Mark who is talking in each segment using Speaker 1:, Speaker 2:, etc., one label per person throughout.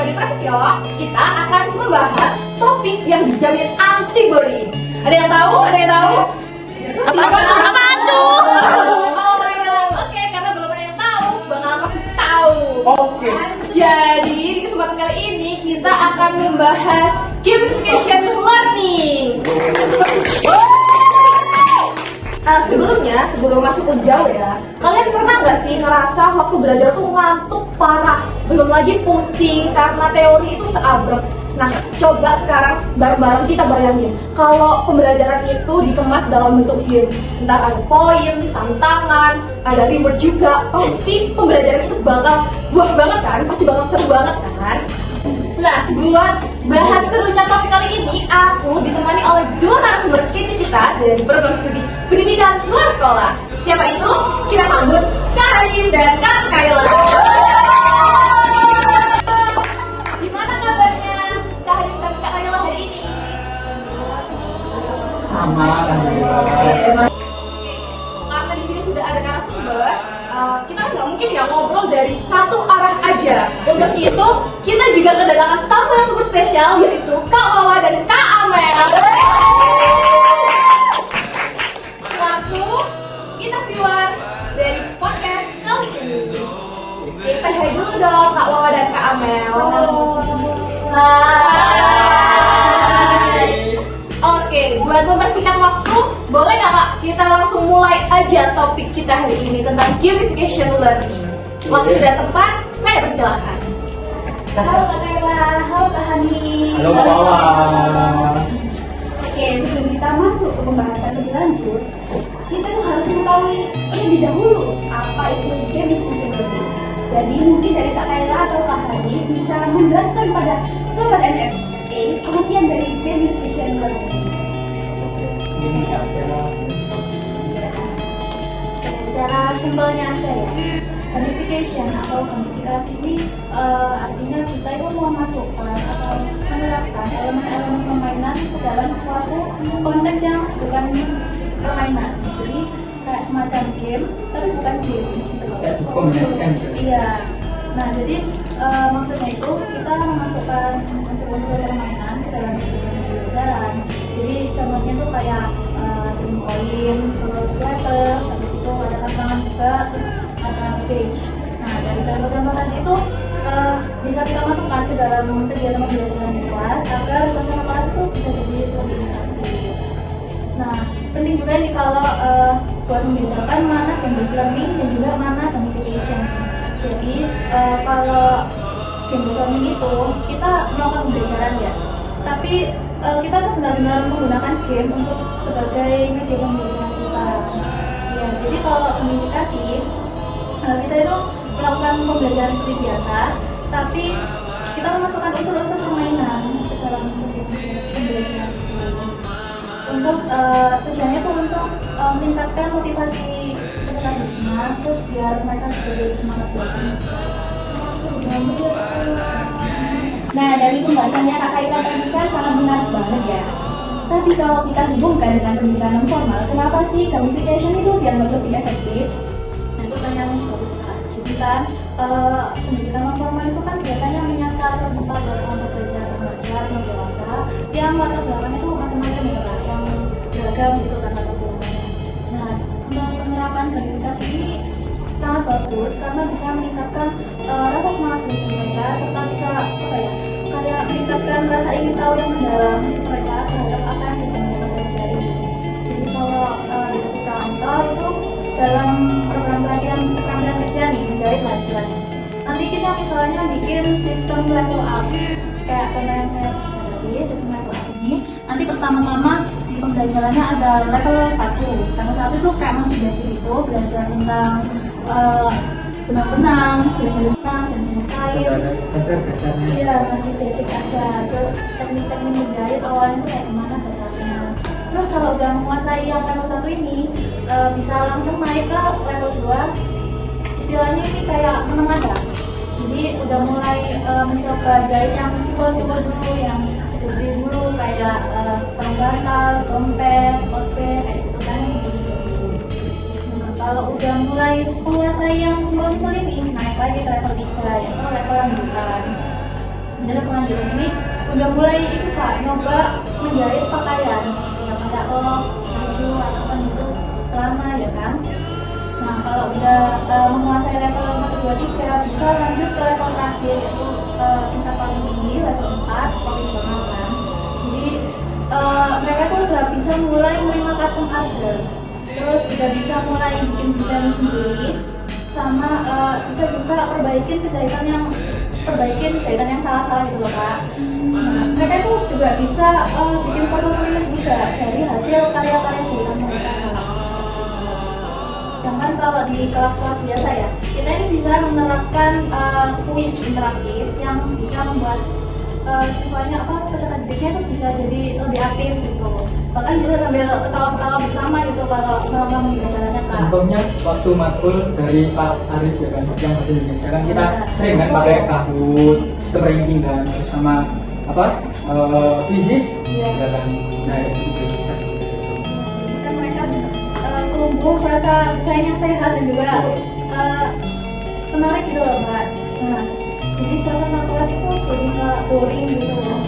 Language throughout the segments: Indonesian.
Speaker 1: Badi Prasetyo, kita akan membahas topik yang dijamin antibody. Ada yang tahu? Ada yang tahu?
Speaker 2: Apa tuh?
Speaker 1: Oh, oke, karena belum ada yang tahu, bakal kasih tahu.
Speaker 3: Oke.
Speaker 1: Jadi di kesempatan kali ini kita akan membahas gamification learning. Sebelum masuk ke jauh ya, kalian pernah nggak sih ngerasa waktu belajar tuh ngantuk parah, belum lagi pusing karena teori itu seabrek. Nah, coba sekarang bareng-bareng kita bayangin kalau pembelajaran itu dikemas dalam bentuk game. Ntar ada poin, tantangan, ada reward juga. Pasti pembelajaran itu bakal wah banget kan? Pasti bakal seru banget kan? Nah, buat bahas serunya topik kali ini, aku ditemani oleh dua narasumber kece kita dari program studi pendidikan luar sekolah. Siapa itu? Kita sambut Kak Hanim dan Kak Kayla. Gimana kabarnya Kak Hanim dan Kak Kayla hari ini?
Speaker 3: Sama, alhamdulillah.
Speaker 1: Oke, karena di sini sudah ada narasumber, kita kan nggak mungkin ya ngobrol dari satu arah aja. Untuk itu, kita juga kedatangan tamu yang super spesial, yaitu Kak Wawa dan Kak Amel. Selaku interviewer dari podcast kali ini. Oke, say hi dulu dong Kak Wawa dan Kak Amel. Hai. Oke, buat mempersingkat waktu, boleh nggak Kak kita langsung mulai aja topik kita hari ini tentang gamification learning. Waktu dan tempat, saya persilahkan.
Speaker 4: Halo Kak Kayla, halo Kak Hani.
Speaker 3: Halo Kak Wawan.
Speaker 4: Oke, sebelum kita masuk ke pembahasan lebih lanjut, kita tuh harus mengetahui lebih dahulu apa itu gamification learning. Jadi mungkin dari Kak Kayla atau Kak Hani bisa menjelaskan pada sobat MFA pengertian dari gamification learning.
Speaker 3: Ini adalah
Speaker 4: Secara simpelnya aja ya, gamification atau gamifikasi ini artinya kita itu memasukkan atau menerapkan elemen-elemen permainan ke dalam suatu konteks yang bukan permainan. Jadi kayak semacam game, tapi bukan game.
Speaker 3: kayak dikombinasikan.
Speaker 4: Iya. Nah, jadi maksudnya itu kita memasukkan unsur-unsur permainan ke dalam pembelajaran. Jadi contohnya tuh kayak game koin, terus letter, habis itu ada tantangan juga, terus ada page. Nah, dari contoh-contoh tadi itu bisa kita masukkan ke dalam kegiatan pembelajaran di kelas agar suasana kelas itu bisa jadi lebih interaktif. Nah, penting juga nih kalau buat membedakan mana game-based learning dan juga mana gamification. Jadi kalau game-based learning itu kita melakukan pembelajaran ya, tapi kita tuh benar-benar menggunakan game untuk sebagai media pembelajaran kita. Ya, jadi kalau gamifikasi kita itu melakukan pembelajaran seperti biasa, tapi kita memasukkan unsur-unsur permainan ke dalam pembelajaran itu. Untuk tujuannya itu untuk meningkatkan motivasi peserta didiknya, terus biar mereka sebagai semangat belajar.
Speaker 2: Nah, dari pembahasannya Kak Kayla tadi kan sangat menarik banget ya. Tapi kalau kita hubungkan dengan pendidikan non formal, kenapa sih gamification itu dianggap lebih efektif?
Speaker 4: Nah, itu pertanyaan yang bagus sekali. Jadi kan pendidikan non formal itu kan biasanya menyasar terbuka dari kelompok belajar remaja atau dewasa yang latar belakangnya itu macam-macam ya, Kak, yang beragam gitu kan latar belakangnya. Nah, untuk penerapan gamifikasi ini sangat bagus karena bisa meningkatkan rasa semangat belajar mereka serta bisa kayak meningkatkan rasa ingin tahu yang mendalam mereka terhadap apa yang sedang mereka pelajari. Jadi kalau dikasih contoh itu dalam program pelatihan keterampilan kerja nih menjahit lah istilahnya. Nanti kita misalnya bikin sistem level up kayak contoh yang saya sebutkan tadi, sistem level up ini nanti pertama-tama di pembelajarannya ada level 1. Level 1 itu kayak masih basic itu, belajar tentang benang-benang, jenis-jenis benang, jenis-jenis kain.
Speaker 3: Dasar-dasarnya.
Speaker 4: Iya, masih basic aja. Terus teknik-teknik menjahit awalnya itu kayak gimana dasarnya. Terus kalau udah menguasai yang level 1 ini, bisa langsung naik ke level 2. Istilahnya ini kayak menengah ya. Jadi udah mulai mencoba jahit yang simpel-simpel dulu, yang jadi dulu kayak sarung bantal, dompet, outfit, kayak gitu kan. Kalau udah mulai menguasai yang simpel-simpel ini, naik lagi ke level 3, yaitu level lanjutan. Sebenarnya pengajian ini udah mulai itu kak, nyoba menjahit pakaian, ya pakai rok, baju, ataupun itu celana ya kan. Nah kalau udah menguasai level 1, 2, 3 bisa lanjut ke level terakhir yaitu tingkat paling tinggi level 4 profesional kan. Jadi mereka tuh udah bisa mulai menerima custom order, terus udah bisa mulai bikin desain sendiri, sama bisa juga perbaikin jahitan yang salah-salah gitu loh kak. Mereka itu juga bisa bikin portofolio juga dari hasil karya-karya jahitan mereka. Sedangkan kalau di kelas-kelas biasa ya, kita ini bisa menerapkan kuis interaktif yang bisa membuat siswanya peserta didiknya itu bisa jadi lebih aktif gitu. Bahkan bisa sambil ketawa-ketawa bersama gitu kalau selama pembelajarannya kak.
Speaker 3: Contohnya waktu matkul dari Pak Arif ya kan, yang bahasa Indonesia kan kita sering kan pakai Kahoot, sistem ranking kan, terus sama quizzes, ya kan. Nah itu bisa.
Speaker 4: Kan mereka tumbuh rasa bersaing yang sehat dan juga menarik gitu loh mbak. Nah jadi suasana kelas itu jadi nggak boring gitu loh.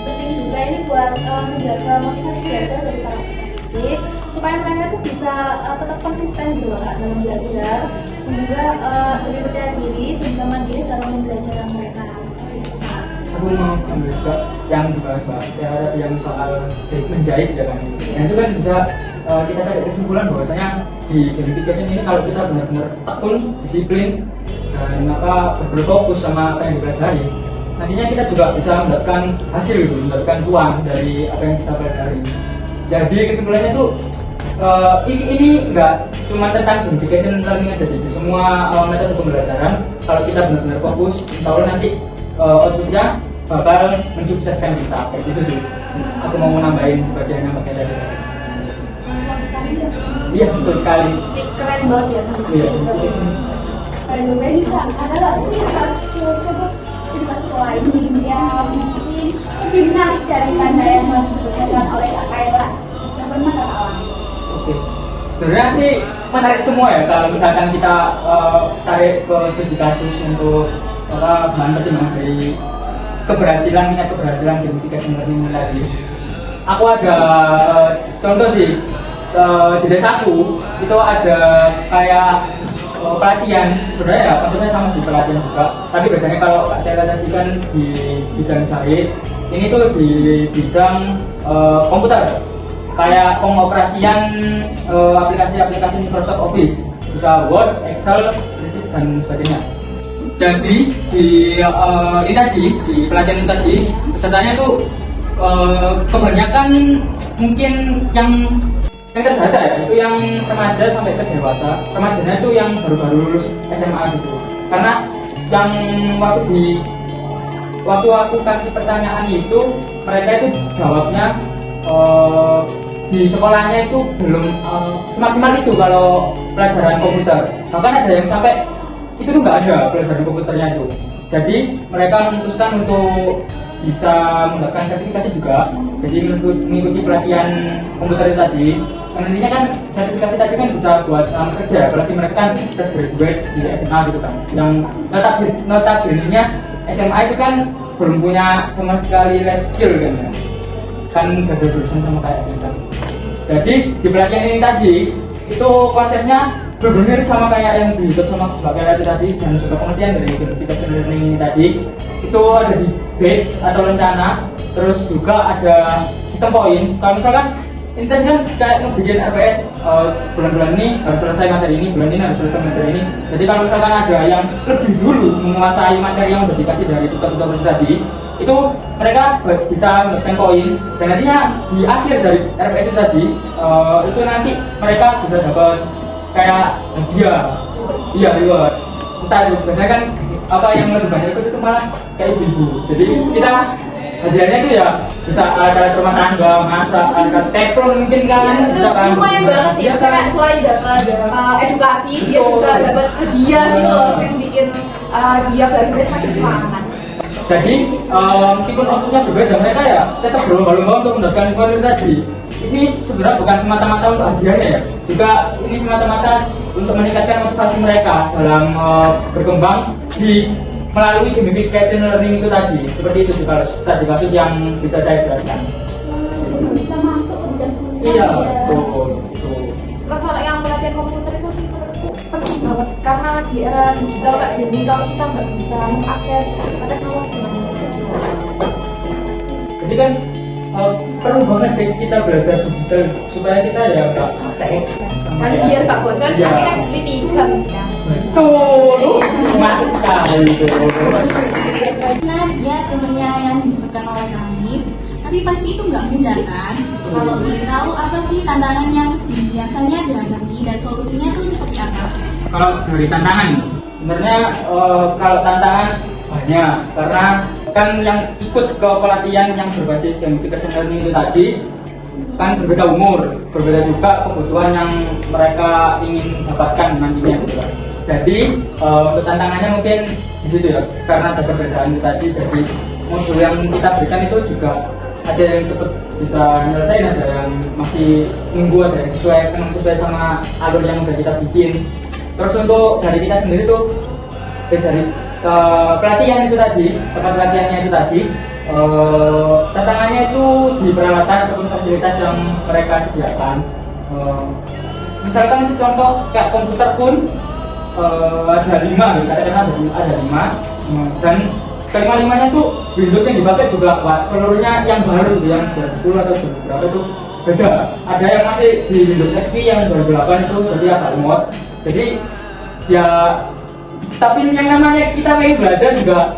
Speaker 4: Penting juga ini buat menjaga motivasi belajar dari para siswa supaya mereka tuh bisa tetap konsisten gitu loh kak dalam belajar, dan juga lebih percaya diri dan juga mandiri dalam pembelajaran mereka.
Speaker 3: Aku mau ambil juga yang dibahas mbak, yang ada yang soal menjahit ya kan. Nah itu kan bisa kita tarik kesimpulan bahwasanya di gamification ini kalau kita benar-benar tekun, disiplin, dan berfokus sama apa yang dipelajari, nantinya kita juga bisa mendapatkan hasil gitu, mendapatkan uang dari apa yang kita pelajari. Jadi kesimpulannya itu ini nggak cuma tentang gamification learning aja sih, di semua metode pembelajaran kalau kita benar-benar fokus, insya Allah nanti outputnya bakal mensukseskan kita. Kayak gitu sih. Aku mau nambahin bagiannya pakai tadi. Iya betul sekali.
Speaker 1: Keren banget ya.
Speaker 3: Iya.
Speaker 2: Ada lagi coba sekolah ini yang mungkin lebih menarik daripada yang disebutkan oleh Kak Kaila. Yang pernah Kak Awan.
Speaker 3: Oke. Sebenarnya sih menarik semua ya kalau misalkan kita tarik ke studi kasus untuk bahan pertimbangan dari tingkat keberhasilan gamification learning tadi. Aku ada contoh sih di D1 itu ada kayak pelatihan, sebenarnya ya maksudnya sama sih pelatihan juga, tapi bedanya kalau Kak Tela tadi kan di bidang jahit, ini tuh di bidang komputer, kayak pengoperasian aplikasi-aplikasi Microsoft Office, bisa Word, Excel, dan sebagainya. Jadi di pelatihan ini tadi pesertanya tuh kebanyakan mungkin yang terdata ya, itu yang remaja sampai ke dewasa. Remajanya itu yang baru-baru lulus SMA gitu. Karena yang waktu aku kasih pertanyaan itu, mereka itu jawabnya di sekolahnya itu belum semaksimal itu kalau pelajaran komputer. Bahkan ada yang sampai itu tuh nggak ada pelajaran komputernya itu. Jadi mereka memutuskan untuk bisa mendapatkan sertifikasi juga. Jadi mengikuti pelatihan komputer itu tadi. Nantinya kan sertifikasi tadi kan bisa buat kerja, apalagi mereka kan fresh graduate di SMA gitu kan. Yang notabene-nya SMA itu kan belum punya sama sekali life skill kan ya. Kan gak ada jurusan sama kayak SMA. Jadi di pelatihan ini tadi itu konsepnya berbeda sama kayak yang di YouTube sama Mbak Kela tadi, dan juga pengertian dari gamification learning ini tadi. Itu ada di batch atau rencana, terus juga ada sistem poin. Kalau misalkan ini tadi kan kayak ngebikin RPS bulan-bulan ini harus selesai materi ini, bulan ini harus selesai materi ini. Jadi kalau misalkan ada yang lebih dulu menguasai materi yang udah dikasih dari tutor-tutor tadi, itu mereka bisa mendapatkan poin, dan nantinya di akhir dari RPS itu tadi itu nanti mereka bisa dapat kayak hadiah, iya reward. Entah itu biasanya kan apa yang lebih banyak itu malah kayak ibu-ibu. Jadi kita hadiahnya itu ya bisa alat-alat rumah tangga, masak, alat teflon mungkin kan.
Speaker 1: Itu lumayan banget sih, karena selain dapat edukasi, dia juga dapat hadiah gitu loh, yang bikin dia belajar makin semangat.
Speaker 3: Jadi meskipun outputnya berbeda, mereka ya tetap berlomba-lomba untuk mendapatkan poin tadi. Ini sebenarnya bukan semata-mata untuk hadiahnya ya, juga ini semata-mata untuk meningkatkan motivasi mereka dalam berkembang di melalui gamification learning itu tadi. Seperti itu sih kalau tadi kasus yang bisa saya jelaskan.
Speaker 2: Jadi bisa masuk ke bidang seni.
Speaker 3: Iya, betul.
Speaker 1: Terus kalau yang pelatihan komputer itu sih menurutku penting banget karena di era digital kayak gini kalau kita nggak bisa mengakses teknologi
Speaker 3: Jadi kan perlu banget deh kita belajar digital supaya kita ya nggak tek.
Speaker 1: kan biar nggak bosan
Speaker 3: Iya.
Speaker 1: akhirnya keselipkan
Speaker 3: Betul, masuk sekali itu.
Speaker 2: Nah, ya sebenarnya yang disebutkan oleh Hanif, tapi pasti itu nggak mudah kan? Kalau boleh tahu apa sih tantangan yang biasanya dihadapi dan solusinya itu seperti apa?
Speaker 3: Kalau dari tantangan, sebenarnya kalau tantangan banyak karena kan yang ikut ke pelatihan yang berbasis gamification learning itu tadi kan berbeda umur, berbeda juga kebutuhan yang mereka ingin dapatkan nantinya gitu kan. Jadi untuk tantangannya mungkin di situ ya, karena ada perbedaan itu tadi. Jadi modul yang kita berikan itu juga ada yang cepat bisa nyelesain, ada yang masih nunggu, ada yang sesuai sama alur yang udah kita bikin. Terus untuk dari kita sendiri tuh dari pelatihan itu tadi, tempat pelatihannya itu tadi, tantangannya itu di peralatan ataupun fasilitas yang mereka sediakan. Misalkan itu contoh kayak komputer pun ada 5 gitu, katakanlah ada 5 dan kelima-limanya tuh Windows yang dipakai juga seluruhnya yang baru yang 2010 atau berapa itu beda. Ada yang masih di Windows XP yang 2008 itu jadi agak lemot. Jadi ya tapi yang namanya kita pengen belajar juga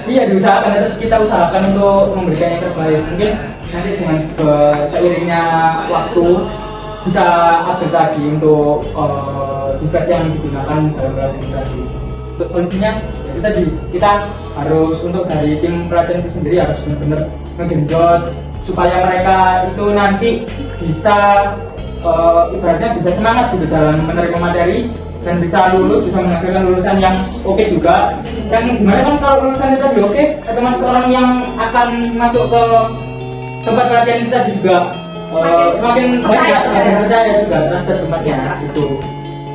Speaker 3: iya diusahakan, kita usahakan untuk memberikan yang terbaik. Mungkin nanti dengan seiringnya waktu bisa update lagi untuk device yang digunakan dalam pelatihan tadi. Untuk solusinya ya tadi kita harus untuk dari tim pelatihan itu sendiri harus benar-benar ngegenjot supaya mereka itu nanti bisa ibaratnya bisa semangat gitu dalam menerima materi dan bisa lulus, bisa menghasilkan lulusan yang oke juga. Dan gimana kan kalau lulusan itu tadi oke, otomatis orang yang akan masuk ke tempat pelatihan kita juga semakin percaya juga terhadap tempatnya itu.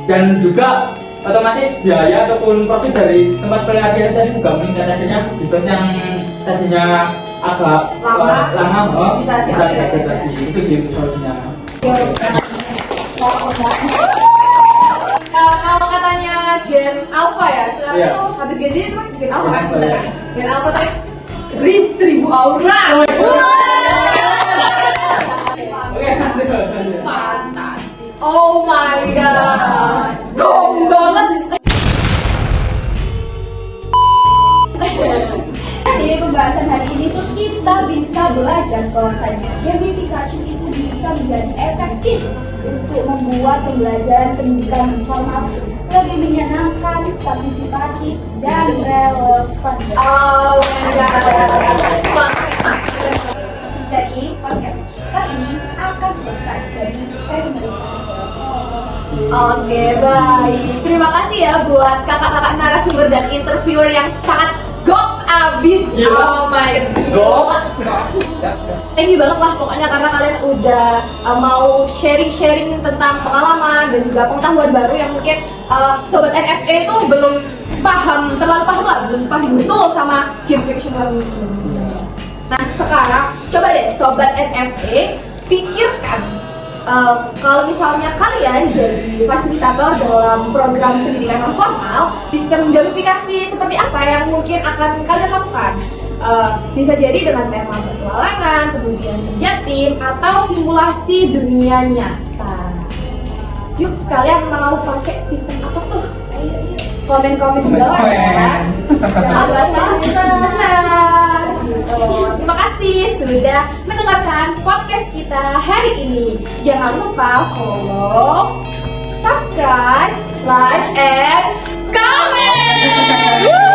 Speaker 3: Dan juga otomatis biaya ataupun profit dari tempat pelatihan tadi juga meningkat. Akhirnya device yang tadinya agak lama bisa diupdate lagi. Itu sih solusinya.
Speaker 1: Kalau katanya Gen Alpha ya, sekarang
Speaker 3: Iya.
Speaker 1: itu habis Gen Z itu Gen Alpha kan?
Speaker 3: Gen Alpha,
Speaker 1: Bener
Speaker 3: iya.
Speaker 1: kan? Gen Alpha tadi Riz 1000 aura.
Speaker 3: Oke, lanjut.
Speaker 1: Fantastic. Oh my god. Gong banget.
Speaker 2: Jadi pembahasan hari ini tuh kita bisa belajar bahwasanya gamification itu bisa menjadi efektif untuk membuat pembelajaran pendidikan formal lebih menyenangkan, partisipatif, dan relevan.
Speaker 1: Oh my god.
Speaker 2: Jadi podcast kali ini akan selesai. Jadi saya memberikan
Speaker 1: Oke, baik. Terima kasih ya buat kakak-kakak narasumber dan interviewer yang sangat goks abis.
Speaker 3: Iya.
Speaker 1: Oh my god. Thank you banget lah pokoknya karena kalian udah mau sharing-sharing tentang pengalaman dan juga pengetahuan baru yang mungkin sobat NFA itu belum terlalu paham lah, belum paham betul sama gamification learning ini. Nah sekarang coba deh sobat NFA pikirkan kalau misalnya kalian jadi fasilitator dalam program pendidikan non formal, sistem gamifikasi seperti apa yang mungkin akan kalian lakukan? Bisa jadi dengan tema petualangan, kemudian kerja tim, atau simulasi dunia nyata. Yuk sekalian mau pakai sistem apa tuh? Komen-komen di bawah ya. Benar. Terima kasih sudah mendengarkan podcast kita hari ini. Jangan lupa follow, subscribe, like, and comment.